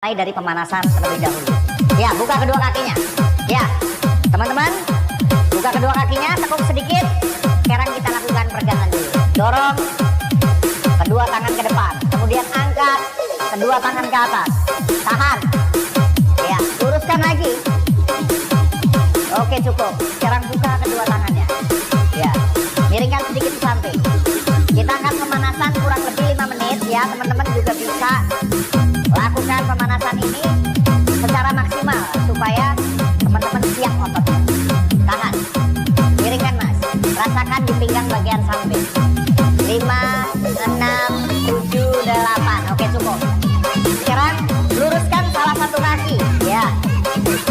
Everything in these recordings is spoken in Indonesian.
Dari pemanasan terlebih dahulu. Ya, buka kedua kakinya. Ya, teman-teman, buka kedua kakinya, tekuk sedikit. Sekarang kita lakukan peregangan dulu. Dorong kedua tangan ke depan, kemudian angkat kedua tangan ke atas. Tahan. Ya, luruskan lagi. Oke, cukup. Sekarang buka kedua tangannya. Ya, miringkan sedikit ke samping. Kita akan pemanasan kurang lebih 5 menit ya. Teman-teman juga bisa lakukan pemanasan ini secara maksimal supaya teman-teman siap ototnya. Tahan. Miringkan mas. Rasakan di pinggang bagian samping. 5, 6, 7, 8. Oke, cukup. Sekarang luruskan salah satu kaki. Ya.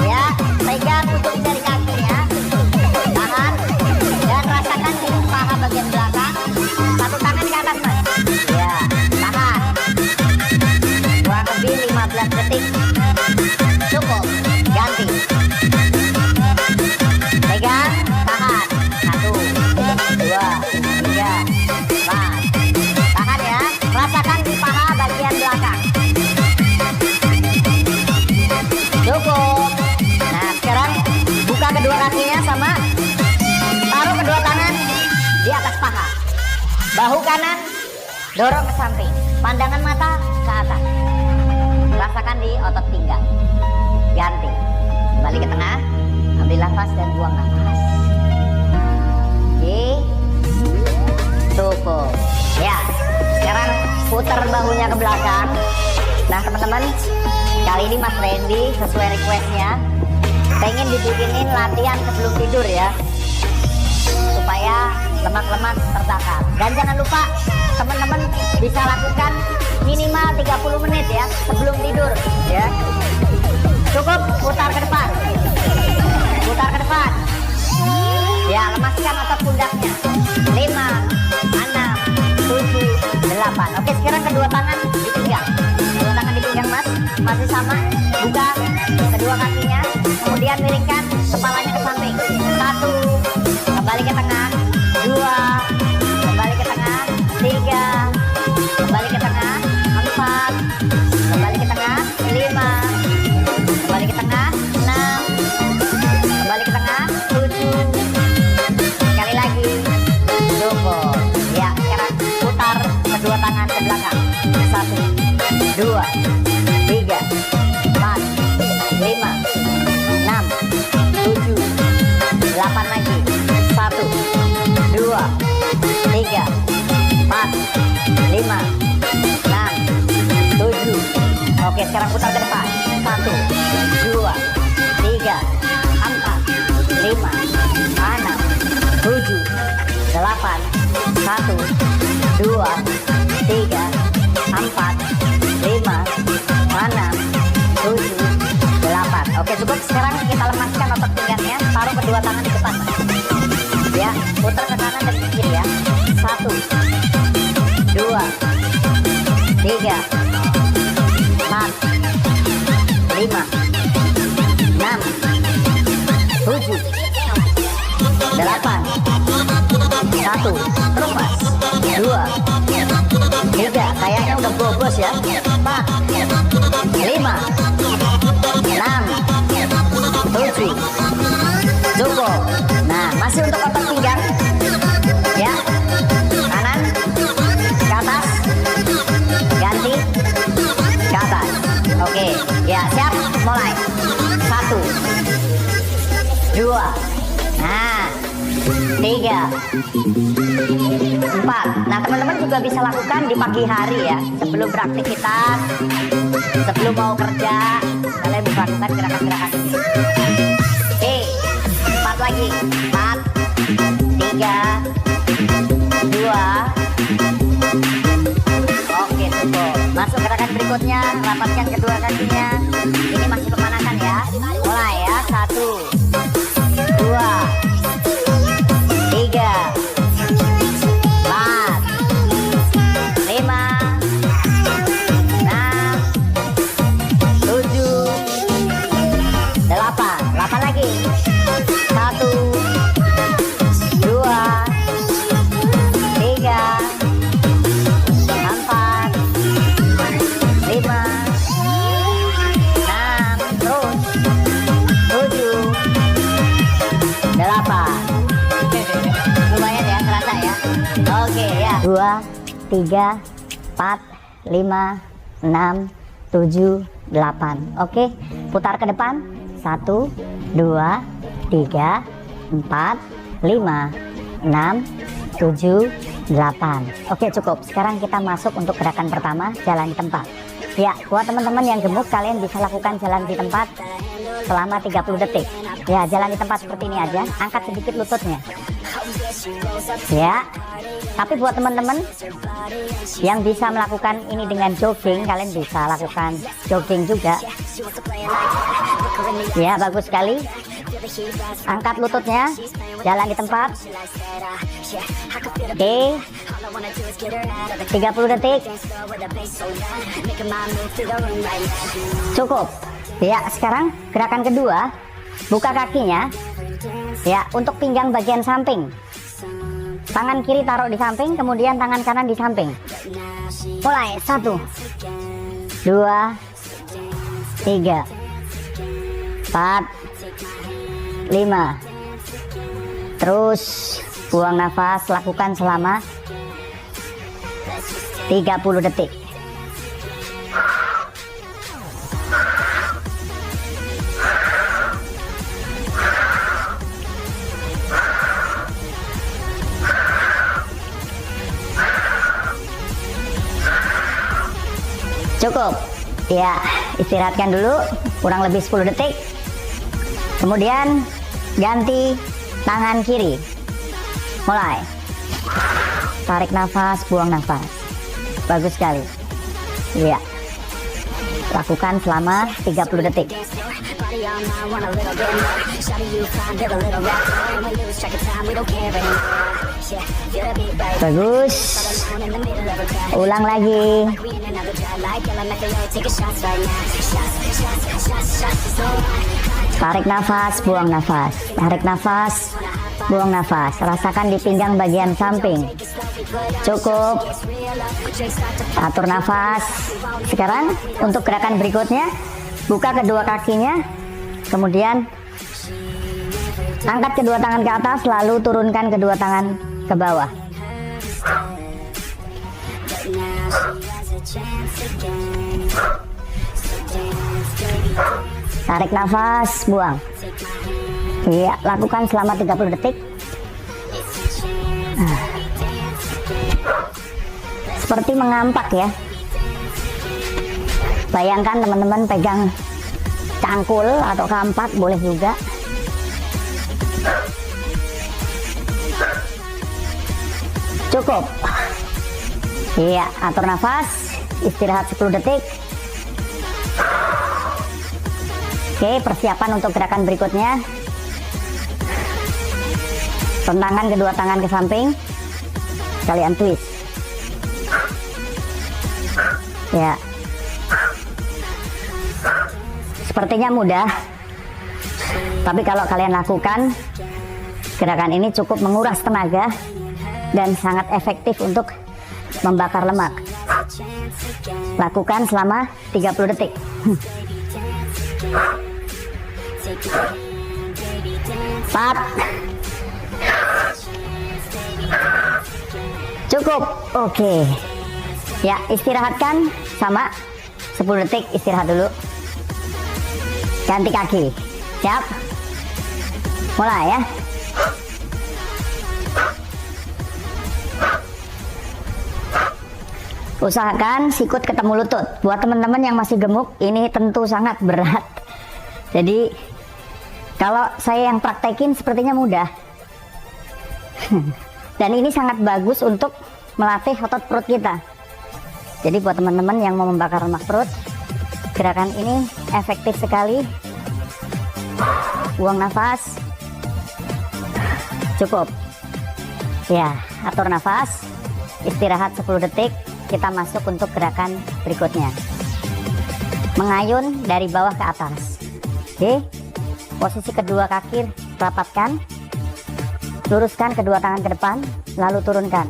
Ya, pegang ujung jari kakinya. Tahan. Dan rasakan di paha bagian belakang. Satu tangan ke atas mas. Ya, tahan. Kurang lebih 15 detik. Cukup. Ganti. Pegang. Tahan. 1, 2, 3, 4. Tahan ya. Rasakan di paha bagian belakang. Cukup. Nah, sekarang buka kedua kakinya sama. Taruh kedua tangan di atas paha. Bahu kanan dorong ke samping. Pandangan mata ke atas. Rasakan di otot pinggang. Ganti. Kembali ke tengah. Ambil nafas dan buang nafas. Oke. Cukup. Ya. Sekarang putar bahunya ke belakang. Nah, teman-teman, kali ini Mas Randy sesuai requestnya pengen dibikinin latihan sebelum tidur ya, supaya lemak-lemak terbakar. Dan jangan lupa teman-teman bisa lakukan minimal 30 menit ya sebelum tidur ya. Cukup putar ke depan. Putar ke depan. Ya, lemaskan otot pundaknya. 5, 6, 7, 8. Oke, sekarang kedua tangan dipinggang. Kedua tangan dipinggang mas. Masih sama. Buka kedua kakinya. Kemudian miringkan kepalanya ke samping. 1. Kembali ke tengah. 2. Kembali ke tengah. 3. Kembali ke tengah. 4. Kembali ke tengah. 5. Kembali ke tengah. 6. Kembali ke tengah. 7. Sekali lagi. Cukup. Ya, sekarang putar kedua tangan ke belakang. 1, 2, 3, 4, 5, 6, 7, 8 lagi. 1, 2, 3, 4, 5, 6, 7. Oke, sekarang putar ke depan. 1, 2, 3, 4, 5, 6, 7, 8. 1, 2, 3, 4, 5, 6, 7, 8. Oke, cukup. Sekarang kita lemaskan otot pinggangnya. Taruh kedua tangan di depan. Ya, putar ke kanan dan ke kiri ya. 1, 2, 3, 4, 5, 6, 7, 8. 1, terus mas. 2, 3, kayaknya udah bobos ya. 4, 5, 6, 7. Cukup. Nah, masih untuk otot pinggang. Ya, kanan ke atas. Ganti ke atas. Oke, ya siap. Mulai. 1, 2. Nah, 3, 4. Nah, teman-teman juga bisa lakukan di pagi hari ya, sebelum beraktivitas, sebelum mau kerja, kalian bisa lakukan gerakan-gerakan ini. Oke, 4 lagi. 4, 3, 2. Oke, cukup. Masuk gerakan berikutnya, rapatkan kedua kakinya. Ini masih pemanasan ya. Mulai ya. 1, 2, 3, 4, 5, 6, 7, 8. 8 lagi. 1, 2, 3, 4, 5, 3, 4, 5, 6, 7, 8. Oke, putar ke depan. 1, 2, 3, 4, 5, 6, 7, 8. Oke, cukup. Sekarang kita masuk untuk gerakan pertama, jalan di tempat. Ya, buat teman-teman yang gemuk, kalian bisa lakukan jalan di tempat selama 30 detik. Ya, jalan di tempat seperti ini aja. Angkat sedikit lututnya. Ya, tapi buat teman-teman yang bisa melakukan ini dengan jogging, kalian bisa lakukan jogging juga. Ya, bagus sekali. Angkat lututnya, jalan di tempat. Oke, 30 detik. Cukup. Ya, sekarang gerakan kedua, buka kakinya. Ya, untuk pinggang bagian samping. Tangan kiri taruh di samping, kemudian tangan kanan di samping. Mulai. 1, 2, 3, 4, 5. Terus buang nafas, lakukan selama 30 detik. Cukup. Ya, istirahatkan dulu kurang lebih 10 detik. Kemudian ganti tangan kiri. Mulai. Tarik nafas, buang nafas. Bagus sekali. Ya. Lakukan selama 30 detik. Bagus. Ulang lagi. Tarik nafas, buang nafas. Tarik nafas, buang nafas. Rasakan di pinggang bagian samping. Cukup. Atur nafas. Sekarang untuk gerakan berikutnya, buka kedua kakinya, kemudian angkat kedua tangan ke atas, lalu turunkan kedua tangan ke bawah. Tarik nafas, buang. Iya, lakukan selama 30 detik. Seperti mengampak ya. Bayangkan teman-teman pegang cangkul atau kampak, boleh juga. Cukup. Iya, atur nafas, istirahat 10 detik. Oke, persiapan untuk gerakan berikutnya. Tentangkan kedua tangan ke samping, kalian twist. Ya, sepertinya mudah, tapi kalau kalian lakukan gerakan ini cukup menguras tenaga dan sangat efektif untuk membakar lemak. Lakukan selama 30 detik. 4. Cukup. Oke. Ya, istirahatkan sama 10 detik, istirahat dulu. Ganti kaki. Siap? Mulai ya. Usahakan sikut ketemu lutut. Buat teman-teman yang masih gemuk, ini tentu sangat berat. Jadi kalau saya yang praktekin sepertinya mudah. Dan ini sangat bagus untuk melatih otot perut kita. Jadi buat teman-teman yang mau membakar lemak perut, gerakan ini efektif sekali. Buang nafas. Cukup. Ya, atur nafas. Istirahat 10 detik. Kita masuk untuk gerakan berikutnya. Mengayun dari bawah ke atas. Oke. Posisi kedua kaki rapatkan. Luruskan kedua tangan ke depan, lalu turunkan.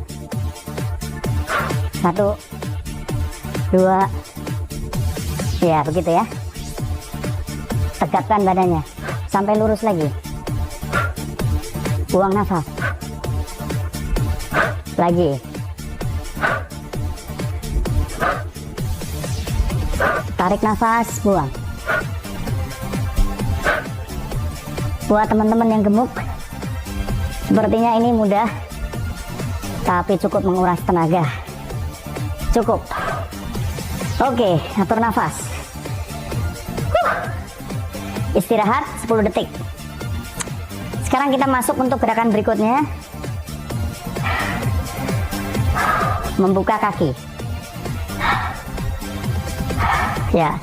1, 2. Ya, begitu ya. Tegapkan badannya sampai lurus lagi. Buang nafas. Lagi. Tarik nafas, buang. Buat teman-teman yang gemuk, sepertinya ini mudah, tapi cukup menguras tenaga. Cukup. Oke, atur nafas. Istirahat 10 detik. Sekarang kita masuk untuk gerakan berikutnya. Membuka kaki. Ya,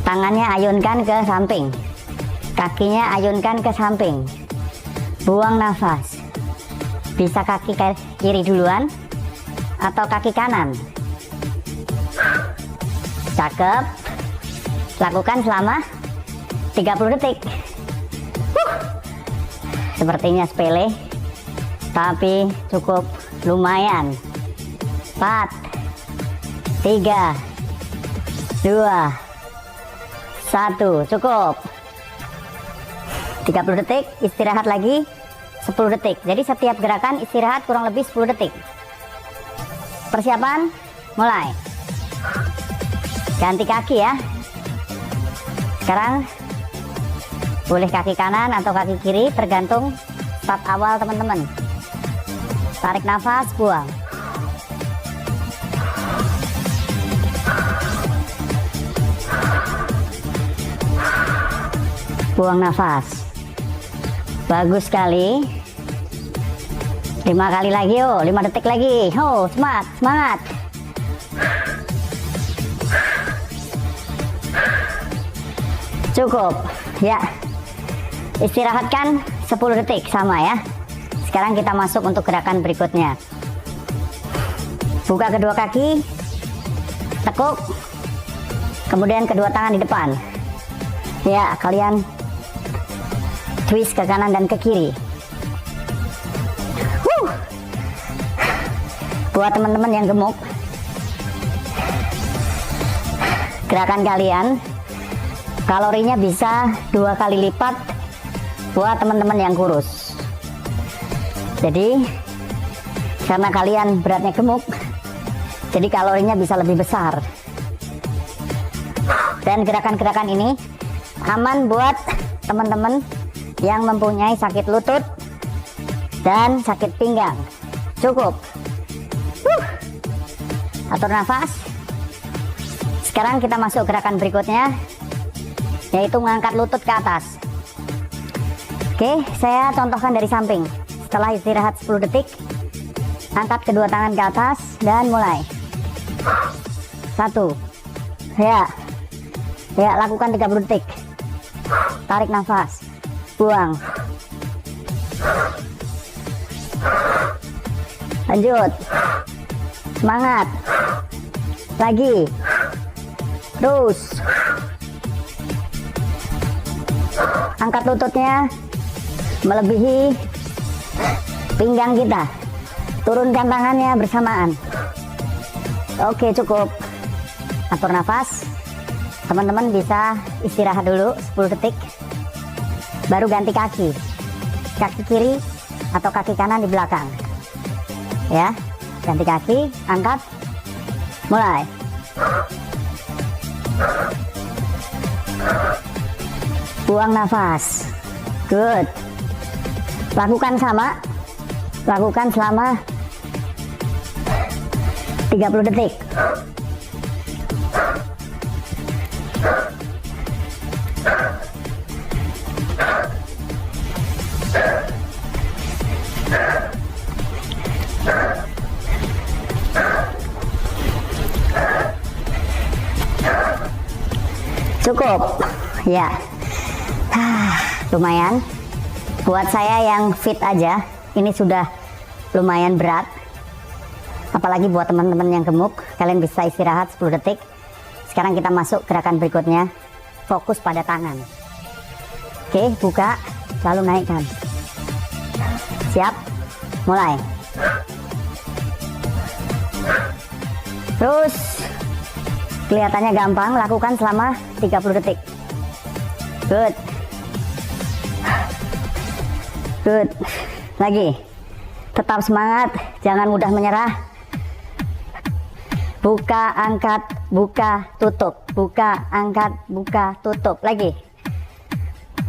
tangannya ayunkan ke samping, kakinya ayunkan ke samping. Buang nafas. Bisa kaki kiri duluan atau kaki kanan. Cakep. Lakukan selama 30 detik. Sepertinya sepele, tapi cukup lumayan. 4, 3, 2, 1, cukup. 30 detik, istirahat lagi 10 detik. Jadi setiap gerakan istirahat kurang lebih 10 detik. Persiapan, mulai. Ganti kaki ya. Sekarang boleh kaki kanan atau kaki kiri, tergantung start awal teman-teman. Tarik nafas, buang. Buang nafas. Bagus sekali. 5 kali lagi, 5 detik lagi. Semangat, semangat. Cukup. Ya. Istirahatkan 10 detik sama ya. Sekarang kita masuk untuk gerakan berikutnya. Buka kedua kaki. Tekuk. Kemudian kedua tangan di depan. Ya, kalian twist ke kanan dan ke kiri. Buat teman-teman yang gemuk, gerakan kalian kalorinya bisa 2 kali lipat buat teman-teman yang kurus. Jadi karena kalian beratnya gemuk, jadi kalorinya bisa lebih besar. Dan gerakan-gerakan ini aman buat teman-teman yang mempunyai sakit lutut dan sakit pinggang. Cukup. Atur nafas. Sekarang kita masuk gerakan berikutnya, yaitu mengangkat lutut ke atas. Oke, saya contohkan dari samping. Setelah istirahat 10 detik, angkat kedua tangan ke atas dan mulai. 1. Ya, lakukan 30 detik. Tarik nafas, buang. Lanjut. Semangat. Lagi. Terus. Angkat lututnya melebihi pinggang kita. Turunkan tangannya bersamaan. Oke, cukup. Atur nafas. Teman-teman bisa istirahat dulu 10 detik. Baru ganti kaki. Kaki kiri atau kaki kanan di belakang. Ya, ganti kaki, angkat. Mulai. Buang nafas. Good. Lakukan sama. Lakukan selama 30 detik. Cukup. Ya. Lumayan. Buat saya yang fit aja, ini sudah lumayan berat. Apalagi buat teman-teman yang gemuk, kalian bisa istirahat 10 detik. Sekarang kita masuk gerakan berikutnya. Fokus pada tangan. Oke, buka, lalu naikkan. Siap? Mulai. Terus kelihatannya gampang, lakukan selama 30 detik. Good. Good. Lagi. Tetap semangat, jangan mudah menyerah. buka, angkat, buka, tutup, buka, angkat, buka, tutup. Lagi.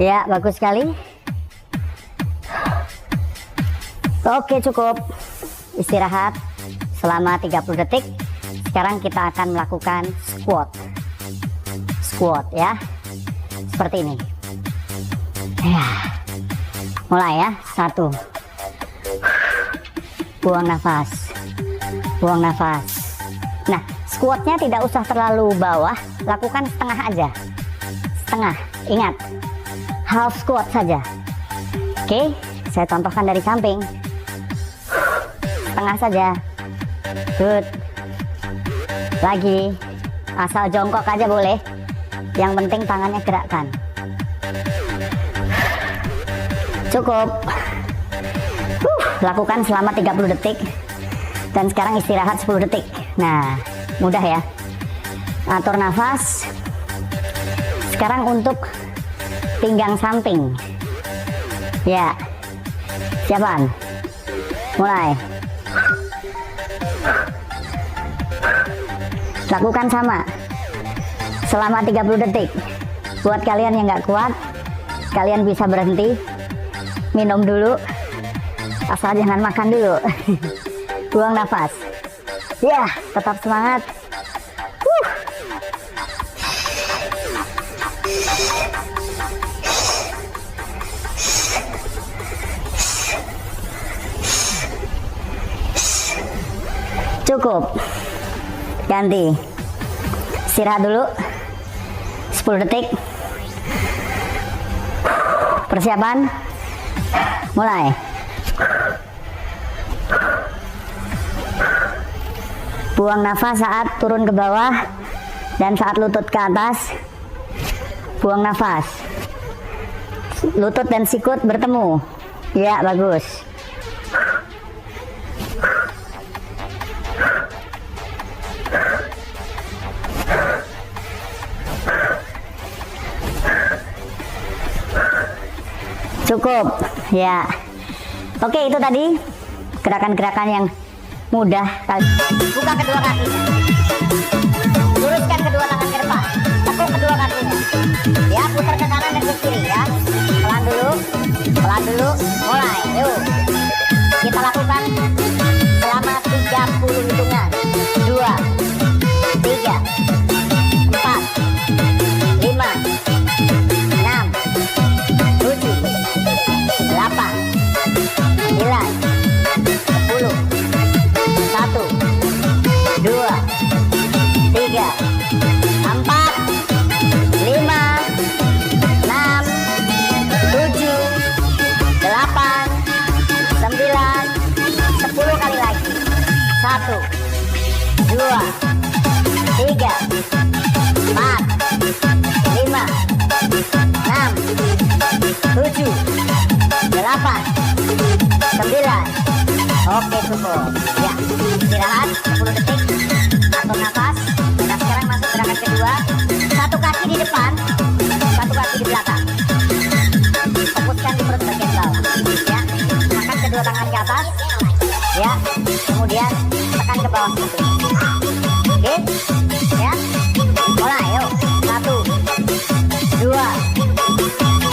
Ya, bagus sekali. Oke, cukup. Istirahat selama 30 detik. Sekarang kita akan melakukan squat. Squat ya. Seperti ini. Ya. Mulai ya. 1. Buang nafas. Buang nafas. Nah, squatnya tidak usah terlalu bawah, lakukan setengah aja. Setengah, ingat, half squat saja. Oke, saya contohkan dari samping. Setengah saja. Good. Lagi, asal jongkok aja boleh. Yang penting tangannya gerakkan. Cukup. Lakukan selama 30 detik. Dan sekarang istirahat 10 detik. Nah, mudah ya. Atur nafas. Sekarang untuk pinggang samping. Ya. Siapaan? Mulai. Lakukan sama. Selama 30 detik. Buat kalian yang nggak kuat, kalian bisa berhenti. Minum dulu. Asal jangan makan dulu. Buang nafas. Ya, tetap semangat. Cukup. Ganti. Istirahat dulu. 10 detik. Persiapan. Mulai. Buang nafas saat turun ke bawah dan saat lutut ke atas. Buang nafas. Lutut dan sikut bertemu. Ya, bagus. Cukup. Ya. Oke, itu tadi gerakan-gerakan yang mudah. Buka kedua kakinya, luruskan kedua tangan ke depan, tekuk kedua kakinya, ya, putar ke kanan dan ke kiri ya. Pelan dulu, mulai. Yuk, kita lakukan selama 30 hitungan. 2, 3, 4, 5, 6, 7, 8, 9, 10, 1, 2, 3, 4, 5, 6, 7, 8, 9, 10 kali lagi. 1, 2, 3, 4, 5, 6, 7, 8, 9. Oke, cukup. Ya, istirahat 10 detik. Atur nafas. Nah, sekarang masuk gerakan kedua. Satu kaki di depan, satu kaki di belakang. Fokuskan di perut bagian bawah. Ya, angkat kedua tangan ke atas. Ya, kemudian tekan ke bawah seperti ini. Oke, ya. Mulai, yuk. 1, 2,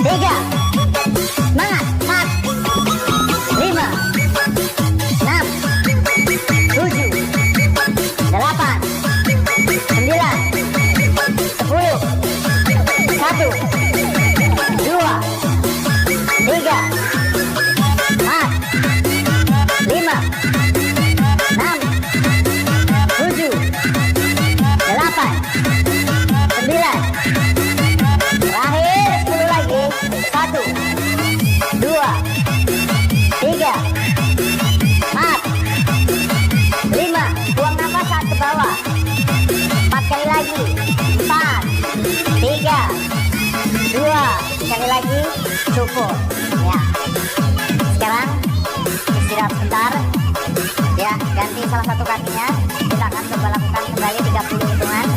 3. Semangat. 4, 5, 6, 7, 8, 9, 10. 1, 2, 3, 4, 5, 6, 7, 8, 9. Terakhir 10 lagi. 1, 2, 3, 4, 5. Buang nafas saat ke bawah. 4 kali lagi. 4, 3, 2. Sekali lagi. Cukup. Ya. Sekarang istirahat sebentar. Ya, ganti salah satu kakinya. Kita akan coba lakukan kembali 30 hitungan.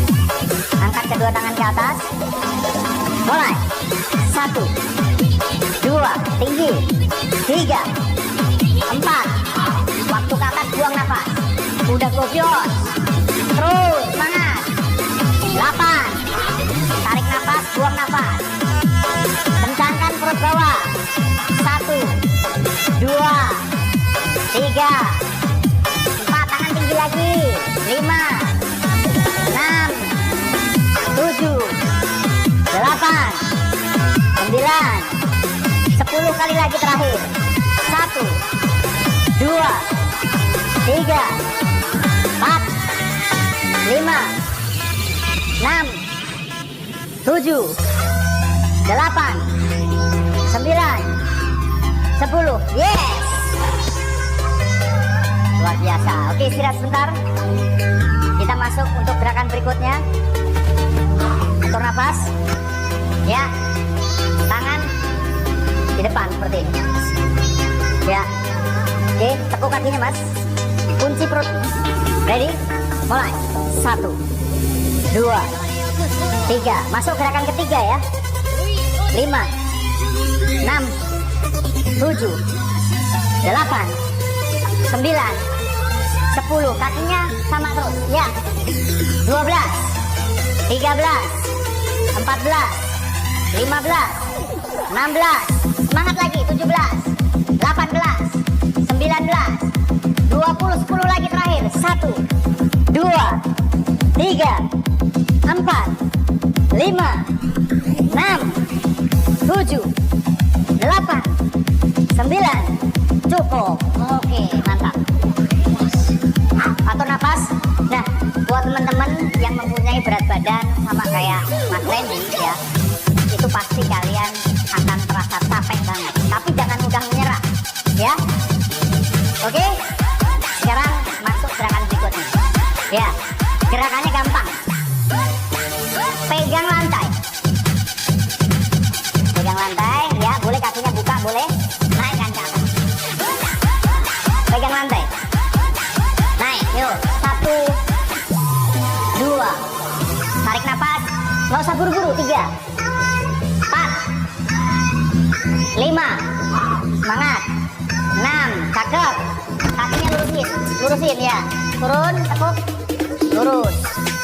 Angkat kedua tangan ke atas. Mulai. 1, 2, tinggi. 3, 4. Waktu ke atas, buang nafas. Udah gobios. Terus. 3, 4, tangan tinggi lagi, 5, 6, 7, 8, 9, 10 kali lagi terakhir. 1, 2, 3, 4, 5, 6, 7, 8, 9, 10. Yes, luar biasa. Oke, istirahat sebentar. Kita masuk untuk gerakan berikutnya. Atur nafas ya, tangan di depan seperti ini ya. Oke, tekuk kakinya mas, kunci perut. Ready, mulai. 1, 2, 3. Masuk gerakan ketiga ya. 5, 6, 7, 8, 9, 10. Kakinya sama terus ya. 12, 13, 14, 15, 16. Semangat lagi. 17, 18, 19, 20. 10 lagi terakhir. 1, 2, 3, 4, 5, 6, 7, 8, 9. Cukup. Oke, mantap. Atur nafas. Nah, buat teman-teman yang mempunyai berat badan sama kayak Mas Randy ya, itu pasti kalian akan terasa capek banget. Tapi jangan mudah menyerah ya. Oke, sekarang masuk gerakan berikutnya ya. Gerakannya gampang. Pegang lantai. Pegang lantai ya, boleh kakinya buka, boleh naikkan ke atas. Pegang lantai. Naik, yuk. 1, 2. Tarik nafas. Nggak usah buru-buru. 3, 4, 5. Semangat. 6. Cakep. Kakinya lurusin. Lurusin ya. Turun, tekuk. Lurus.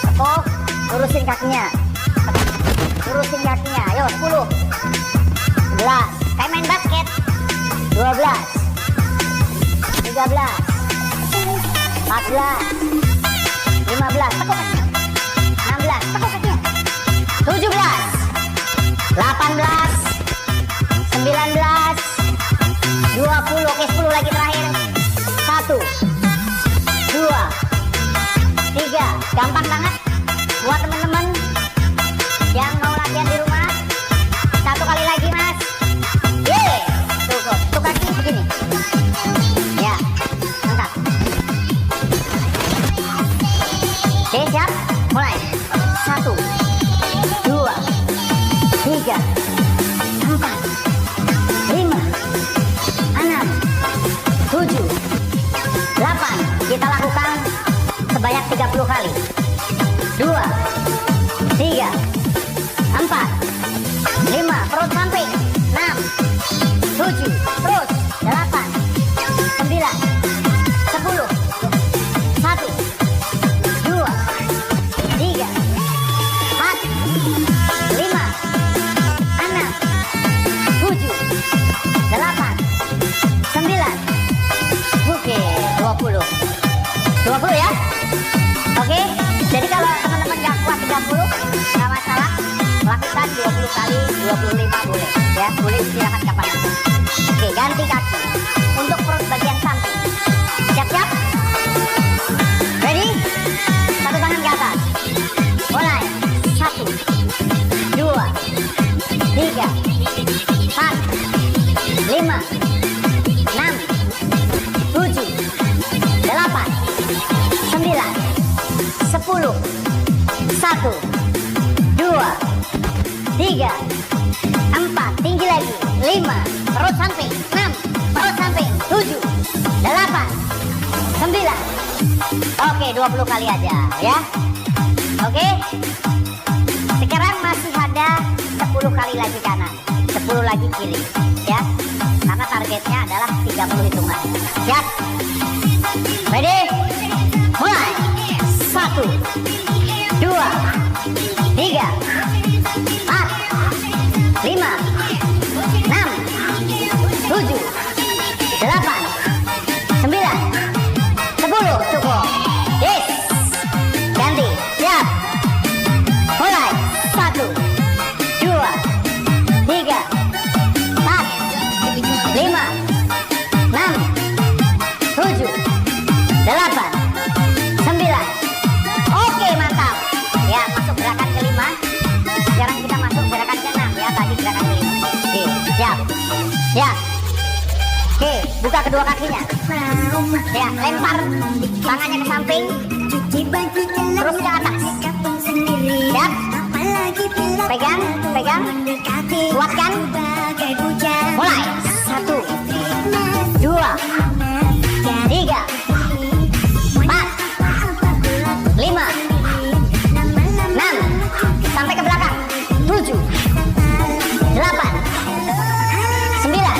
Tekuk. Lurusin kakinya. Lurusin kakinya. Ayo, 10. 11. Kayak main basket. 12, 13, 14, 15. Tekuk kakinya. 16. Tekuk kakinya. 17, 18, 19, 20. Oke, 10 lagi terakhir. 1, 2, 3. Gampang banget buat teman-teman yang mau latihan di rumah. 1 kali lagi mas. Yeay, cukup. Tuh kaki begini ya, angkat. Oke, siap, mulai. 1, 2, 3, 4, 5, 6, 7, 8. Kita lakukan sebanyak 30 kali. 2, 3, 4, 5. Perut samping. 6, 7. Terus 8, 9, 10. 1, 2, 3, 4, 5, 6, 7, 8, 9. Oke, 20. 20 ya. Oke, jadi kalau teman-teman nggak kuat 30, nggak masalah. Lakukan 20 kali, 25 boleh ya. Boleh istirahat kapan aja. Oke, ganti kaki. Untuk perut bagian samping. Siap-siap. Ready? Satu tangan ke atas. Mulai. 1, 2, 3, 4, 5, 6, 7, 8, 9, 10. 1, 2, 3, 4. Tinggi lagi. 5. Perut samping. 6. Perut samping. 7, 8, 9. Oke, 20 kali aja ya. Oke. Sekarang masih ada 10 kali lagi kanan, 10 lagi kiri ya. Karena targetnya adalah 30 hitungan. Siap? Ready? Mulai. 1, 2, 3, 4, 5, 6, 7, 8, 9, Mulai. 1, 2, 3, 4, 5, 6, 7, 8, 9. Oke, mantap. Ya, masuk gerakan kelima. Sekarang kita masuk gerakan keenam ya. Tadi gerakan kelima. Oke, siap. Siap. Oke, buka kedua kakinya. Ya, lempar tangannya ke samping. Terus ke atas. Siap. Pegang, pegang. Kuatkan. Mulai. 1, 2, 3, 4, 5, 6, sampai ke belakang. 7, 8, 9,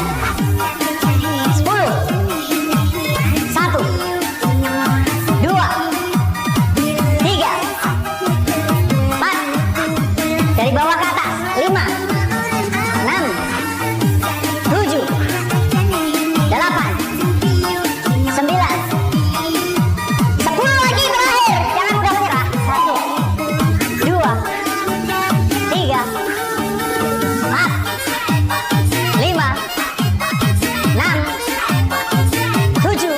10, 1, 2, 3, 4, dari bawah ke atas. 5, 6, 7, 8, 9, 10 lagi terakhir. Jangan mudah menyerah. 1, 2, 3, 4, 5, 6, 7,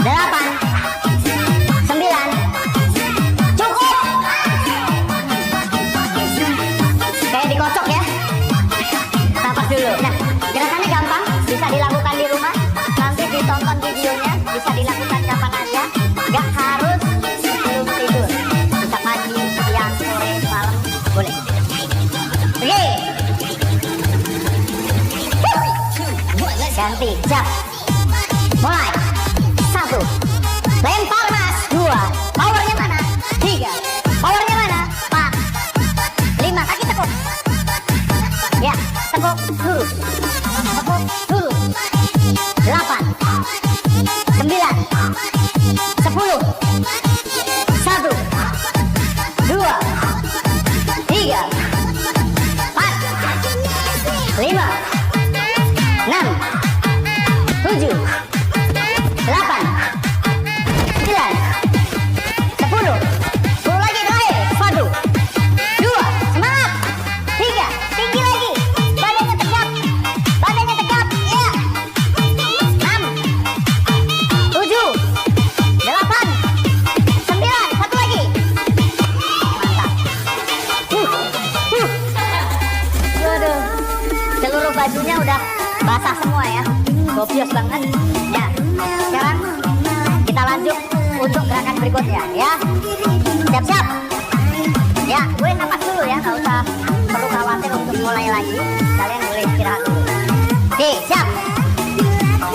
8, 9. Cukup. Kayak dikocok ya. Napas dulu. Nah, gerakannya gampang, bisa dilakukan di rumah. Nanti ditonton videonya, bisa dilakukan kapan aja. Gak harus sebelum tidur. Bisa pagi, siang, sore, malam, boleh. Oke. Ganti, siap. Mulai. 1, lempar mas. 2, powernya mana? 3, powernya mana? 4, 5, kaki tekuk. Ya, tekuk dulu. Tekuk dulu. 8, 9, 10, 1, 2, 3, 4, 5, 6, 7, 8, 9, 10. 10 lagi terakhir. 1, 2, semangat. 3, tinggi lagi. Badannya tegap. Badannya tegap. Ya. 6, 7, 8, 9. Satu lagi. Mantap. Waduh. Seluruh bajunya udah basah semua ya. Gobios banget. Ya. Sekarang kita lanjut untuk gerakan berikutnya ya. Siap-siap. Ya, gue napas dulu ya, nggak usah perlu khawatir untuk mulai lagi. Kalian boleh istirahat dulu. Oke, siap.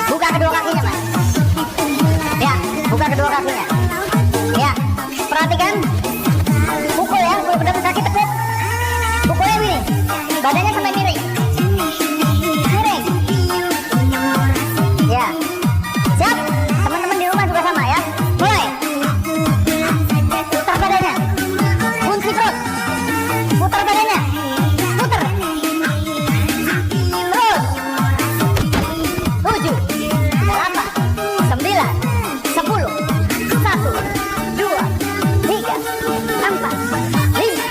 Buka kedua kakinya mas. Ya, buka kedua kakinya. Ya, perhatikan. Pukul ya, benar-benar kaki tekuk. Pukulnya begini. Badannya sampai miring. Miring. Ya. Siap. Teman-teman di rumah juga sama ya. Mulai. Putar badannya. Kunci perut. Putar badannya. Putar. Terus. 7, 8, 9, 10, 1, 2, 3, 4, 5,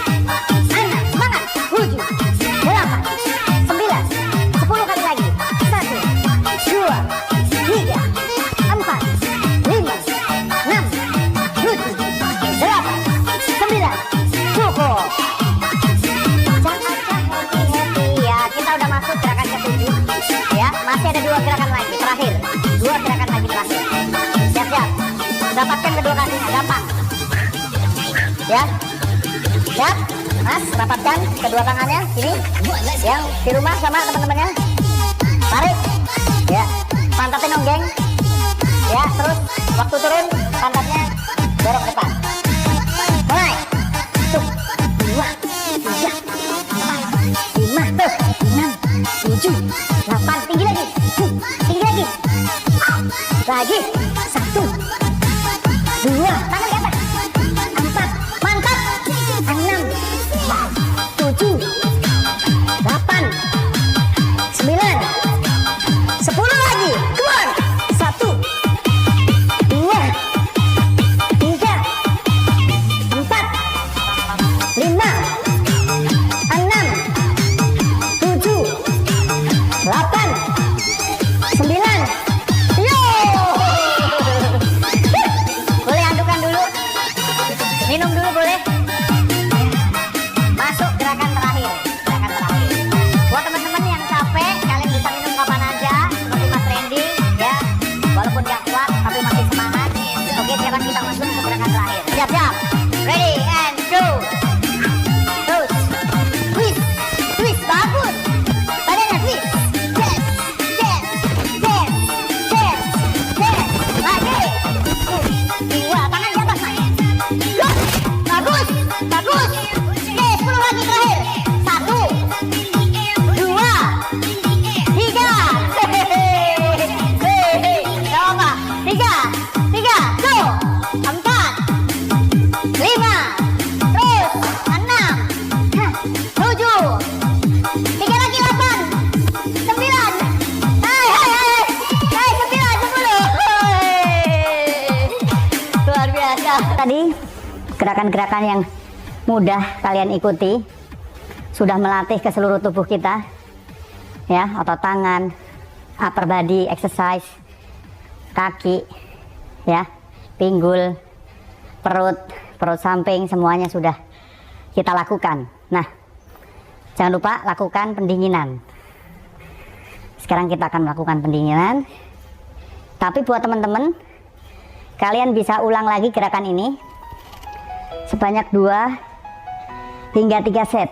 6, semangat. 7, 8, 9, 10 kali lagi. 1, 2, 3, 4, 5, 6, 7, 8, 9. Cukup. Jangan happy ya. Kita udah masuk gerakan ke-7 ya. Masih ada 2 gerakan lagi terakhir. 2 gerakan lagi terakhir. Siap-siap. Dapatkan kedua kakinya, gampang. Ya. Siap. Mas, rapatkan kedua tangannya sini. Yang di rumah sama teman-temannya. Tarik. Ya. Pantatnya nonggeng. Ya, terus waktu turun pantatnya dorong ke depan. Mulai. 1, 2, 3, 4, 5, 6, 7, 8. Tinggi lagi. Tinggi lagi. Lagi. 1, 2, tangan di atas. 4, mantap. 6, 7, 8, 9, 10 lagi. Come on. 1, 2, 3, 4, Ready and go. Terus. Twist. Twist. Bagus. Badannya twist. Yes. Yes. Yes. Yes. Yes. Lagi. Dua. Tangan di atas naik. Go. Bagus. Bagus. Oke, 10 lagi terakhir. 1. 2. 3. Hehehe. Gak apa. 3. 3. Go. 4. 5. Terus. 6. 7. 3 lagi 8. 9. Hai hai hai. Hai 9 10. Luar biasa. Tadi gerakan-gerakan yang mudah kalian ikuti sudah melatih ke seluruh tubuh kita, ya, otot tangan, upper body exercise, kaki, ya, pinggul, perut samping, semuanya sudah kita lakukan. Nah, jangan lupa lakukan pendinginan. Sekarang kita akan melakukan pendinginan, tapi buat teman-teman, kalian bisa ulang lagi gerakan ini sebanyak 2 hingga 3 set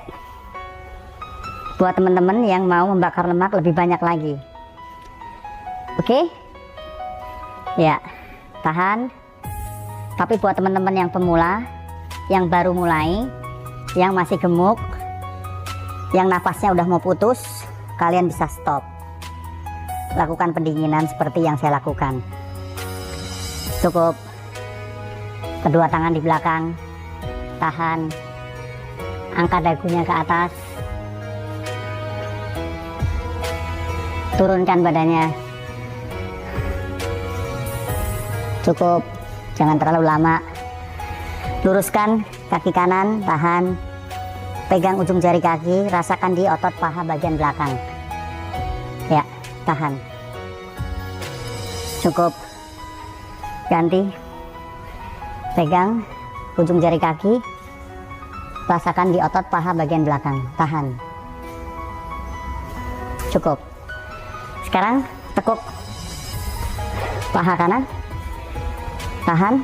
buat teman-teman yang mau membakar lemak lebih banyak lagi. Oke? Ya, tahan. Tapi buat teman-teman yang pemula, yang baru mulai, yang masih gemuk, yang nafasnya udah mau putus, kalian bisa stop. Lakukan pendinginan seperti yang saya lakukan. Cukup kedua tangan di belakang, tahan, angkat dagunya ke atas, turunkan badannya. Cukup, jangan terlalu lama. Luruskan kaki kanan, tahan, pegang ujung jari kaki, rasakan di otot paha bagian belakang. Ya, tahan. Cukup, ganti, pegang ujung jari kaki, rasakan di otot paha bagian belakang, tahan. Cukup. Sekarang tekuk paha kanan, tahan,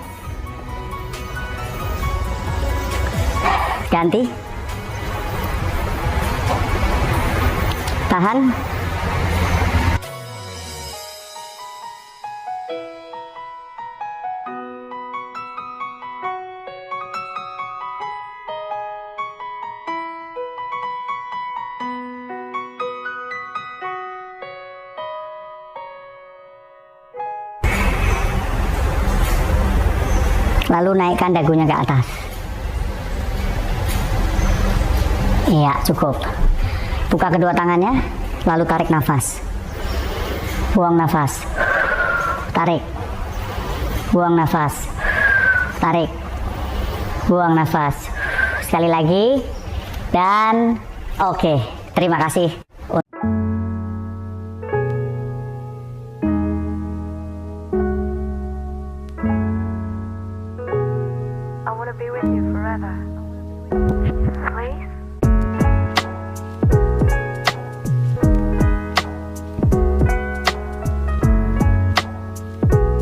ganti, tahan, lalu naikkan dagunya ke atas. Iya, cukup. Buka kedua tangannya, lalu tarik nafas. Buang nafas. Tarik. Buang nafas. Tarik. Buang nafas. Sekali lagi. Dan oke, terima kasih. I want to be with you forever. Please?